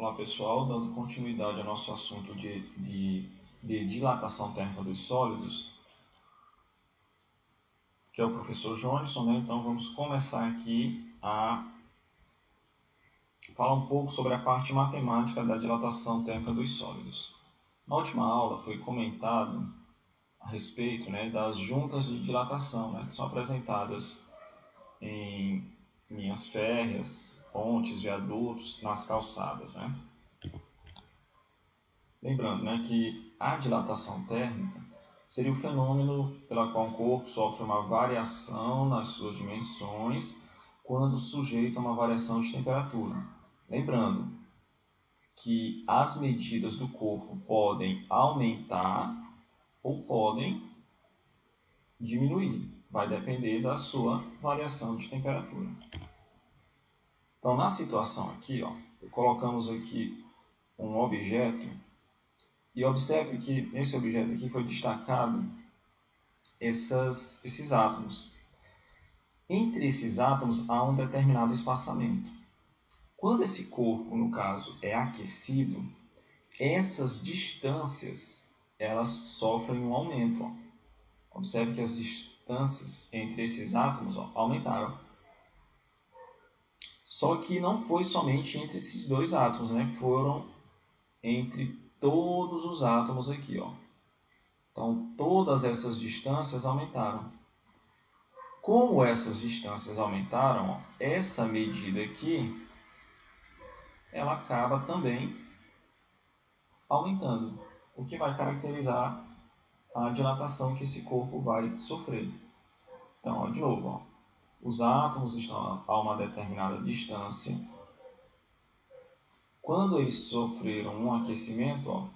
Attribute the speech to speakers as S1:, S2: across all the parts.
S1: Olá pessoal, dando continuidade ao nosso assunto de dilatação térmica dos sólidos, que é o professor Johnson, né? Então vamos começar aqui a falar um pouco sobre a parte matemática da dilatação térmica dos sólidos. Na última aula foi comentado a respeito, né, das juntas de dilatação, né, que são apresentadas em linhas férreas, pontes, viadutos, nas calçadas, né? Lembrando, né, que a dilatação térmica seria o fenômeno pela qual o corpo sofre uma variação nas suas dimensões quando sujeito a uma variação de temperatura. Lembrando que as medidas do corpo podem aumentar ou podem diminuir. Vai depender da sua variação de temperatura. Então, na situação aqui, colocamos aqui um objeto e observe que nesse objeto aqui foi destacado esses átomos. Entre esses átomos há um determinado espaçamento. Quando esse corpo, no caso, é aquecido, essas distâncias elas sofrem um aumento. Observe que as distâncias entre esses átomos aumentaram. Só que não foi somente entre esses dois átomos, né? Foram entre todos os átomos aqui, Então, todas essas distâncias aumentaram. Como essas distâncias aumentaram, essa medida aqui, ela acaba também aumentando, o que vai caracterizar a dilatação que esse corpo vai sofrer. Então, de novo, os átomos estão a uma determinada distância. Quando eles sofreram um aquecimento,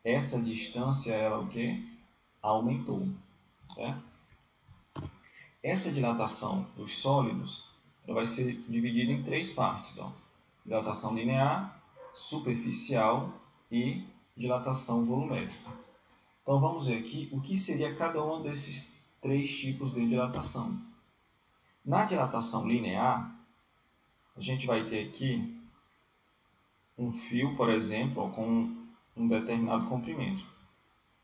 S1: essa distância ela o quê? Aumentou, certo? Essa dilatação dos sólidos vai ser dividida em três partes. Dilatação linear, superficial e dilatação volumétrica. Então vamos ver aqui o que seria cada um desses três tipos de dilatação. Na dilatação linear, a gente vai ter aqui um fio, por exemplo, com um determinado comprimento.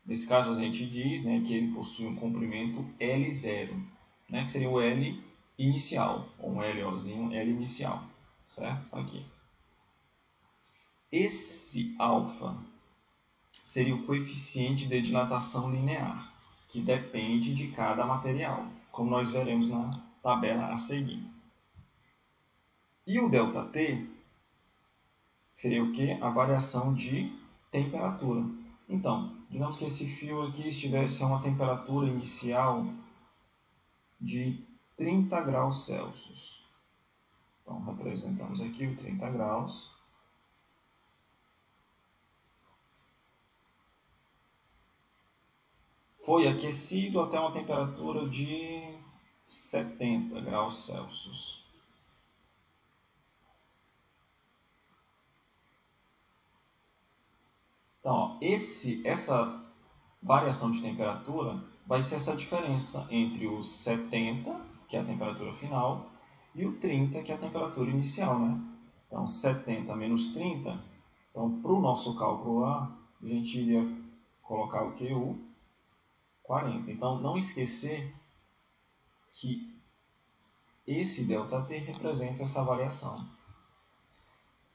S1: Nesse caso, a gente diz, né, que ele possui um comprimento L0, né, que seria o L inicial, ou um LOzinho, L inicial, certo? Aqui. Esse alfa seria o coeficiente de dilatação linear, que depende de cada material, como nós veremos na tabela a seguir. E o ΔT seria o que? A variação de temperatura. Então, digamos que esse fio aqui estivesse a uma temperatura inicial de 30 graus Celsius. Então, representamos aqui o 30 graus. Foi aquecido até uma temperatura de 70 graus Celsius. Então, essa variação de temperatura vai ser essa diferença entre os 70, que é a temperatura final, e o 30, que é a temperatura inicial, né? Então, 70 menos 30. Então, para o nosso cálculo lá, a gente iria colocar o que? O 40. Então, não esquecer que esse ΔT representa essa variação.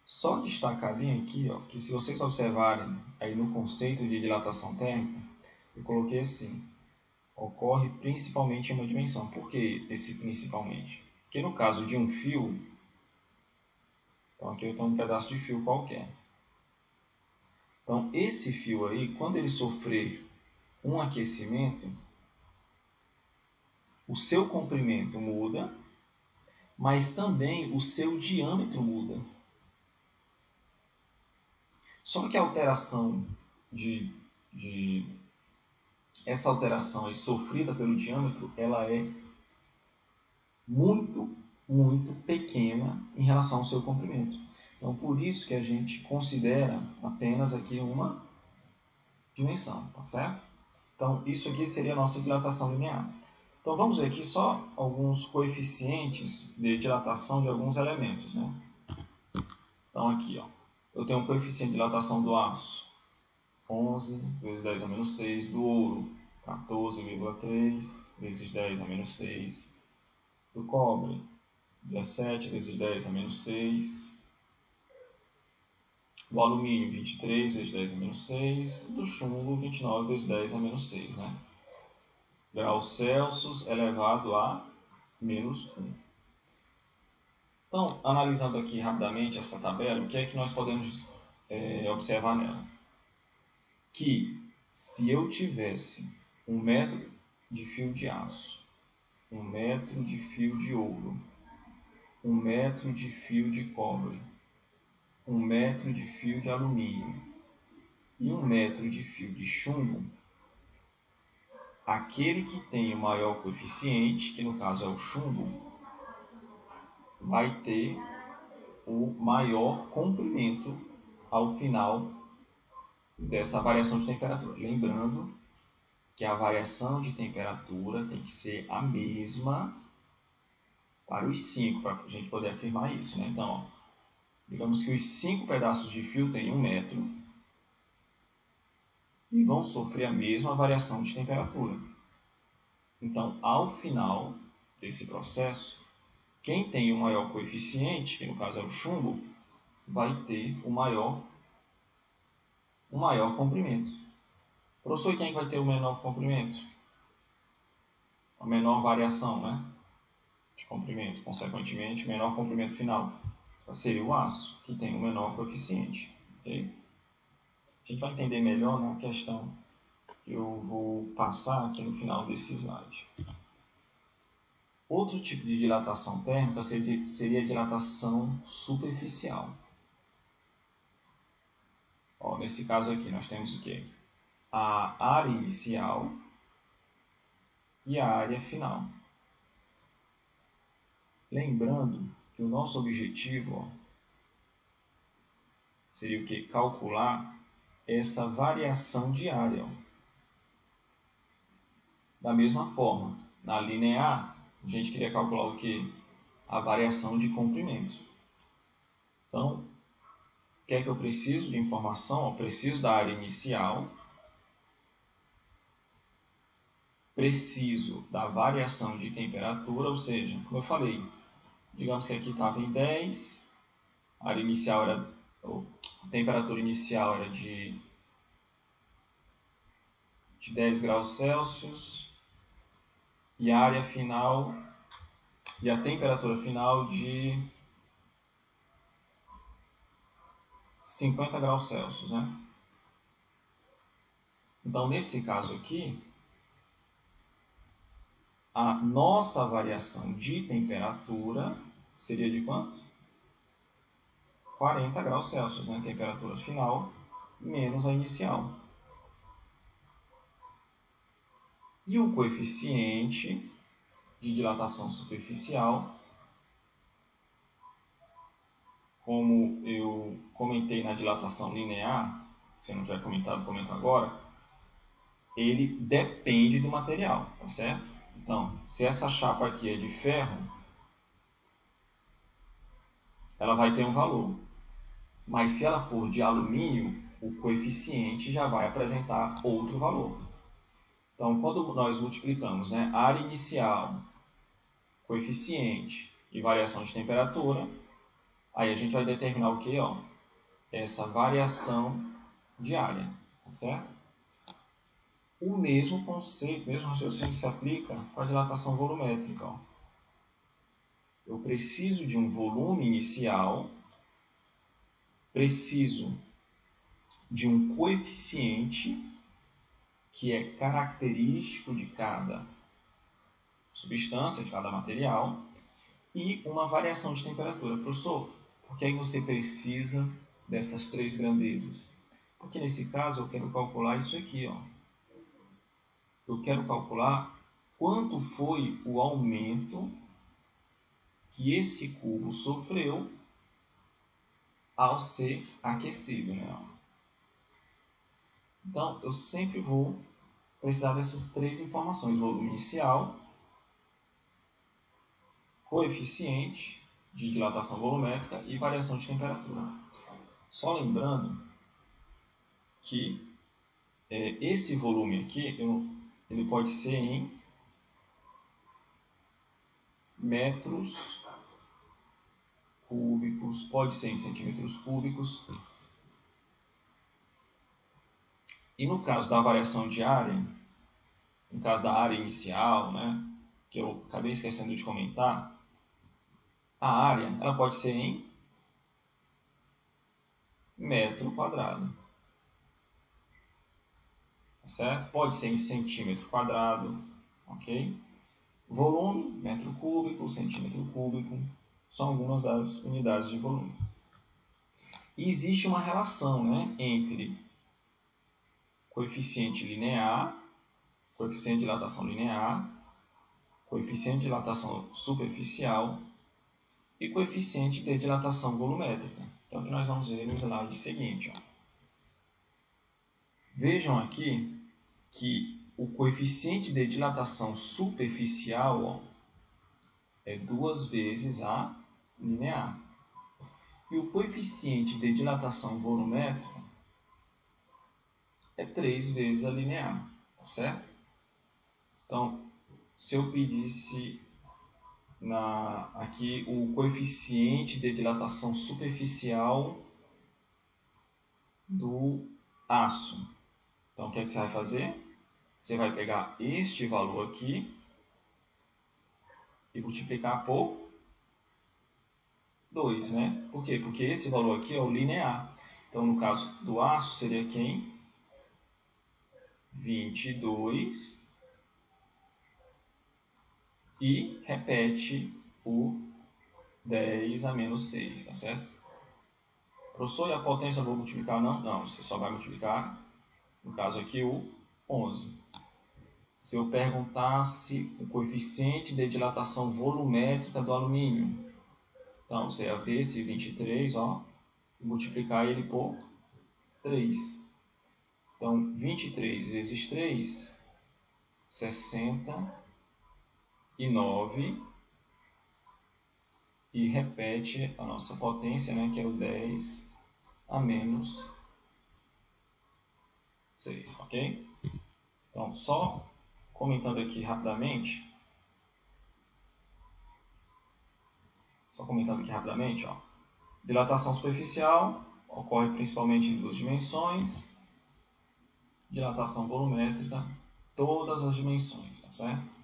S1: Só destacar bem aqui, que se vocês observarem aí no conceito de dilatação térmica, eu coloquei assim, ocorre principalmente em uma dimensão. Por que esse principalmente? Porque no caso de um fio, então aqui eu tenho um pedaço de fio qualquer. Então esse fio aí, quando ele sofrer um aquecimento, o seu comprimento muda, mas também o seu diâmetro muda. Só que a alteração essa alteração aí, sofrida pelo diâmetro, ela é muito, muito pequena em relação ao seu comprimento. Então, por isso que a gente considera apenas aqui uma dimensão, tá certo? Então, isso aqui seria a nossa dilatação linear. Então, vamos ver aqui só alguns coeficientes de dilatação de alguns elementos, né? Então, aqui, eu tenho um coeficiente de dilatação do aço, 11 vezes 10 a menos 6, do ouro, 14,3 vezes 10 a menos 6, do cobre, 17 vezes 10 a menos 6, do alumínio, 23 vezes 10 a menos 6, do chumbo, 29 vezes 10 a menos 6, né? Graus Celsius elevado a menos 1. Então, analisando aqui rapidamente essa tabela, o que é que nós podemos observar nela? Que se eu tivesse 1 metro de fio de aço, 1 metro de fio de ouro, 1 metro de fio de cobre, 1 metro de fio de alumínio e 1 metro de fio de chumbo, aquele que tem o maior coeficiente, que no caso é o chumbo, vai ter o maior comprimento ao final dessa variação de temperatura. Lembrando que a variação de temperatura tem que ser a mesma para os 5, para a gente poder afirmar isso, né? Então, ó, digamos que os 5 pedaços de fio têm 1 metro e vão sofrer a mesma variação de temperatura. Então, ao final desse processo, quem tem o maior coeficiente, que no caso é o chumbo, vai ter o maior comprimento. Professor, quem vai ter o menor comprimento? A menor variação, né, de comprimento, consequentemente, o menor comprimento final. Seria o aço, que tem o menor coeficiente. Okay? A gente vai entender melhor na questão que eu vou passar aqui no final desse slide. Outro tipo de dilatação térmica seria a dilatação superficial. Ó, nesse caso aqui, nós temos o quê? A área inicial e a área final. Lembrando que o nosso objetivo seria o quê? Calcular essa variação de área. Da mesma forma, na linear, a gente queria calcular o quê? A variação de comprimento. Então, o que é que eu preciso de informação? Eu preciso da área inicial, preciso da variação de temperatura, ou seja, como eu falei, digamos que aqui estava em 10, a área inicial era, a temperatura inicial era de 10 graus Celsius e a área final e a temperatura final de 50 graus Celsius, né? Então, nesse caso aqui, a nossa variação de temperatura seria de quanto? 40 graus Celsius, né? Temperatura final menos a inicial. E o coeficiente de dilatação superficial, como eu comentei na dilatação linear, se eu não tiver comentado, comento agora, ele depende do material, tá certo? Então, se essa chapa aqui é de ferro, ela vai ter um valor. Mas se ela for de alumínio, o coeficiente já vai apresentar outro valor. Então, quando nós multiplicamos, né, área inicial, coeficiente e variação de temperatura, aí a gente vai determinar o que? Essa variação de área, tá certo? O mesmo conceito, o mesmo raciocínio se aplica com a dilatação volumétrica. Ó. Eu preciso de um volume inicial, preciso de um coeficiente que é característico de cada substância, de cada material, e uma variação de temperatura. Professor, por que aí você precisa dessas 3 grandezas? Porque nesse caso eu quero calcular isso aqui. Ó. Eu quero calcular quanto foi o aumento que esse cubo sofreu ao ser aquecido. Né? Então, eu sempre vou precisar dessas 3 informações: volume inicial, coeficiente de dilatação volumétrica e variação de temperatura. Só lembrando que esse volume aqui, ele pode ser em metros cúbicos, pode ser em centímetros cúbicos. E no caso da variação de área, no caso da área inicial, né, que eu acabei esquecendo de comentar, a área ela pode ser em metro quadrado. Certo? Pode ser em centímetro quadrado, ok? Volume, metro cúbico, centímetro cúbico, são algumas das unidades de volume. E existe uma relação, né, entre coeficiente linear, coeficiente de dilatação linear, coeficiente de dilatação superficial e coeficiente de dilatação volumétrica. Então, o que nós vamos ver no slide seguinte. Ó. Vejam aqui que o coeficiente de dilatação superficial, ó, é 2 vezes a linear. E o coeficiente de dilatação volumétrica é 3 vezes a linear. Tá certo? Então, se eu pedisse aqui o coeficiente de dilatação superficial do aço. Então, o que é que você vai fazer? Você vai pegar este valor aqui e multiplicar por 2, né? Por quê? Porque esse valor aqui é o linear. Então, no caso do aço, seria quem? 22. E repete o 10 a menos 6, tá certo? Professor, e a potência eu vou multiplicar? Não, não, você só vai multiplicar, no caso aqui, o 11. Se eu perguntasse o coeficiente de dilatação volumétrica do alumínio, então você ia ver esse 23, ó, e multiplicar ele por 3. Então, 23 vezes 3, 69. E repete a nossa potência, né, que é o 10 a menos 6, ok? Então, só comentando aqui rapidamente, ó, dilatação superficial ocorre principalmente em 2 dimensões, dilatação volumétrica, todas as dimensões, tá certo?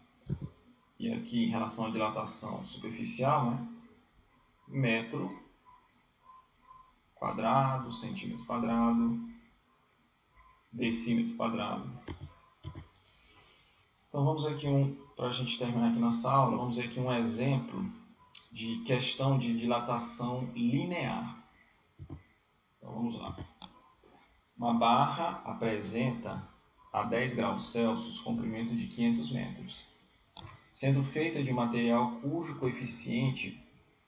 S1: E aqui, em relação à dilatação superficial, né, metro quadrado, centímetro quadrado, decímetro quadrado. Então vamos aqui para a gente terminar aqui nossa aula, vamos ver aqui um exemplo de questão de dilatação linear. Então vamos lá. Uma barra apresenta a 10 graus Celsius comprimento de 500 metros, sendo feita de material cujo coeficiente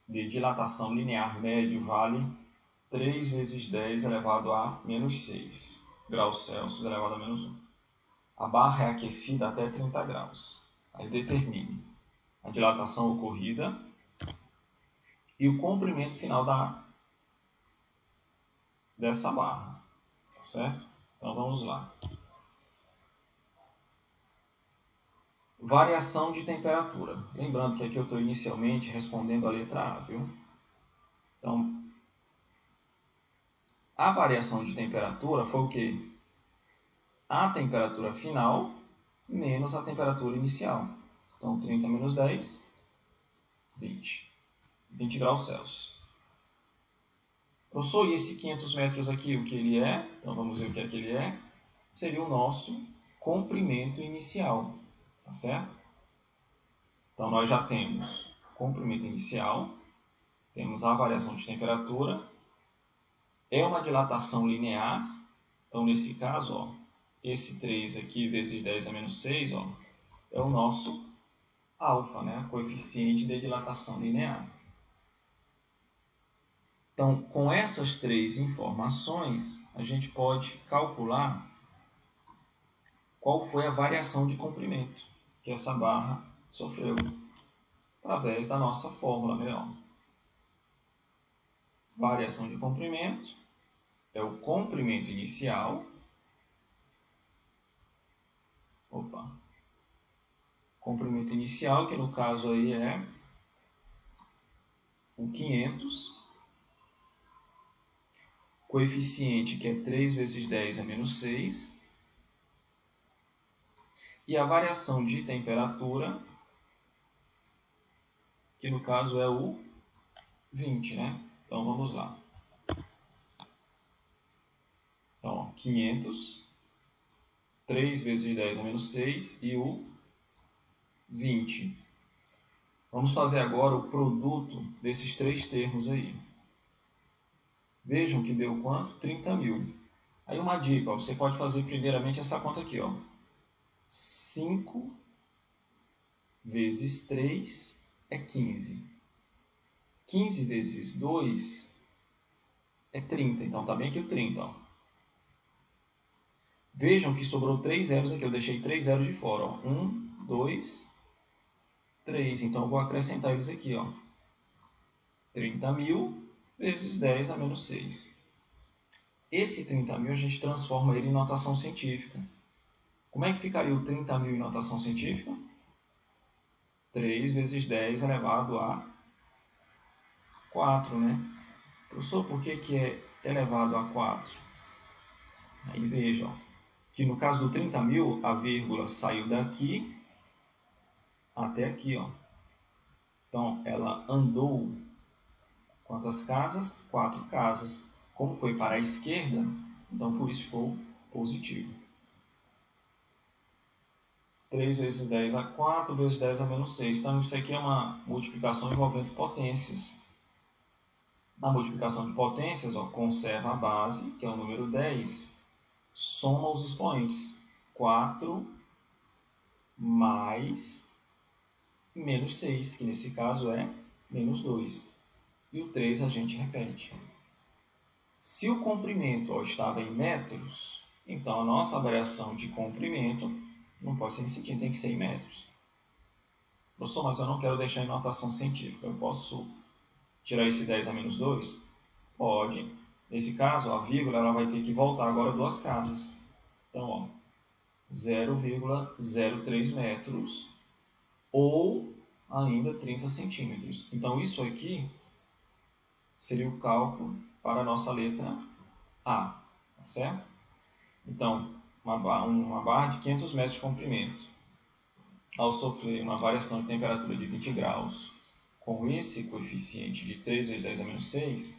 S1: de dilatação linear médio vale 3 vezes 10 elevado a menos 6 graus Celsius elevado a menos 1. A barra é aquecida até 30 graus. Aí determine a dilatação ocorrida e o comprimento final dessa barra. Tá certo? Então vamos lá. Variação de temperatura. Lembrando que aqui eu estou inicialmente respondendo a letra A, viu? Então, a variação de temperatura foi o quê? A temperatura final menos a temperatura inicial. Então, 30 menos 10, 20. 20 graus Celsius. Professor, e esse 500 metros aqui, o que ele é? Então, vamos ver o que é que ele é. Seria o nosso comprimento inicial. Tá certo? Então, nós já temos comprimento inicial, temos a variação de temperatura, é uma dilatação linear. Então, nesse caso, ó, esse 3 aqui vezes 10 a menos 6, ó, é o nosso alfa, né? Coeficiente de dilatação linear. Então, com essas 3 informações, a gente pode calcular qual foi a variação de comprimento que essa barra sofreu através da nossa fórmula melhor. Variação de comprimento é o comprimento inicial. Comprimento inicial, que no caso aí é o 500. Coeficiente, que é 3 vezes 10 é menos 6. E a variação de temperatura, que no caso é o 20, né? Então, vamos lá. Então, ó, 500, 3 vezes 10 é menos 6 e o 20. Vamos fazer agora o produto desses três termos aí. Vejam que deu quanto? 30.000. Aí uma dica, ó, você pode fazer primeiramente essa conta aqui, ó. 5 vezes 3 é 15. 15 vezes 2 é 30. Então, está bem aqui o 30. Ó. Vejam que sobrou 3 zeros aqui. Eu deixei 3 zeros de fora. Ó. 1, 2, 3. Então, eu vou acrescentar eles aqui. Ó. 30.000 vezes 10 a menos 6. Esse 30.000 a gente transforma ele em notação científica. Como é que ficaria o 30.000 em notação científica? 3 vezes 10 elevado a 4, né? Professor, por que é elevado a 4? Aí veja, ó, que no caso do 30.000, a vírgula saiu daqui até aqui. Ó. Então, ela andou quantas casas? 4 casas. Como foi para a esquerda, então por isso ficou positivo. 3 vezes 10 a 4, vezes 10 a menos 6. Então, isso aqui é uma multiplicação envolvendo potências. Na multiplicação de potências, ó, conserva a base, que é o número 10, soma os expoentes. 4 mais menos 6, que nesse caso é menos 2. E o 3 a gente repete. Se o comprimento ó, estava em metros, então a nossa variação de comprimento não pode ser em centímetros, tem que ser em metros. Professor, mas eu não quero deixar em notação científica. Eu posso tirar esse 10 a menos 2? Pode. Nesse caso, a vírgula ela vai ter que voltar agora 2 casas. Então, 0,03 metros ou ainda 30 centímetros. Então, isso aqui seria o cálculo para a nossa letra A, tá certo? Então, uma barra de 500 metros de comprimento, ao sofrer uma variação de temperatura de 20 graus, com esse coeficiente de 3 vezes 10 a menos 6,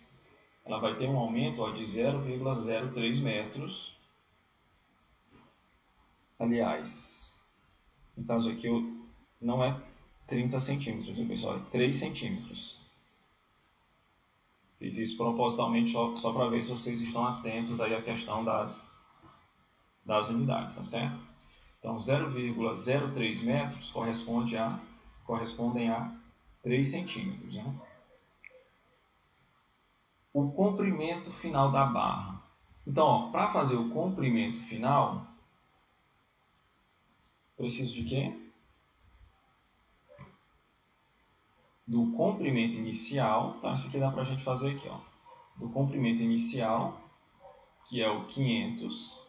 S1: ela vai ter um aumento ó, de 0,03 metros. Aliás, no caso aqui não é 30 centímetros, pessoal, é 3 centímetros. Fiz isso propositalmente só para ver se vocês estão atentos aí à questão das unidades, tá certo? Então, 0,03 metros correspondem a 3 centímetros. Né? O comprimento final da barra. Então, para fazer o comprimento final, preciso de quê? Do comprimento inicial. Então, isso aqui dá para a gente fazer aqui. Ó. Do comprimento inicial, que é o 500,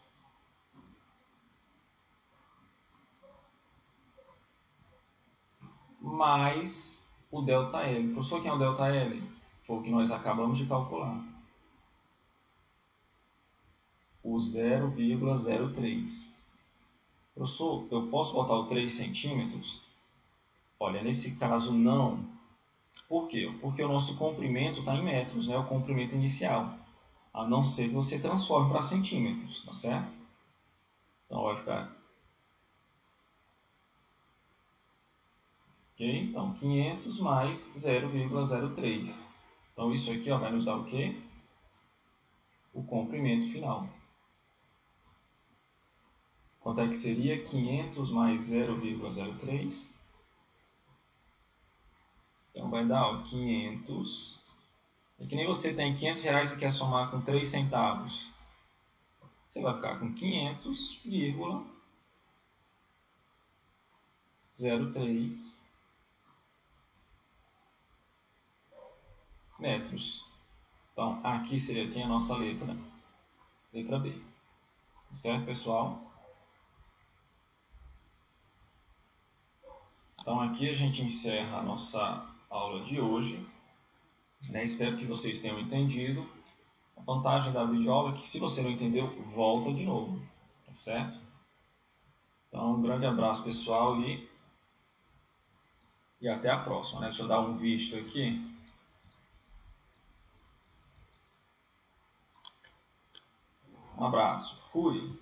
S1: mais o ΔL. Professor, quem é o ΔL? Foi o que nós acabamos de calcular. O 0,03. Professor, eu posso botar o 3 centímetros? Olha, nesse caso não. Por quê? Porque o nosso comprimento está em metros, né? O comprimento inicial. A não ser que você transforme para centímetros, tá certo? Então vai ficar... Ok? Então 500 mais 0,03. Então isso aqui ó, vai nos dar o quê? O comprimento final. Quanto é que seria 500 mais 0,03? Então vai dar ó, 500. É que nem você tem 500 reais e quer somar com 3 centavos. Você vai ficar com 500,03 metros. Então aqui seria aqui a nossa letra letra B. Certo, pessoal? Então aqui a gente encerra a nossa aula de hoje. Espero que vocês tenham entendido. A vantagem da videoaula é que, se você não entendeu, volta de novo. Tá certo? Então, um grande abraço, pessoal, e até a próxima. Deixa eu dar um visto aqui. Um abraço. Fui!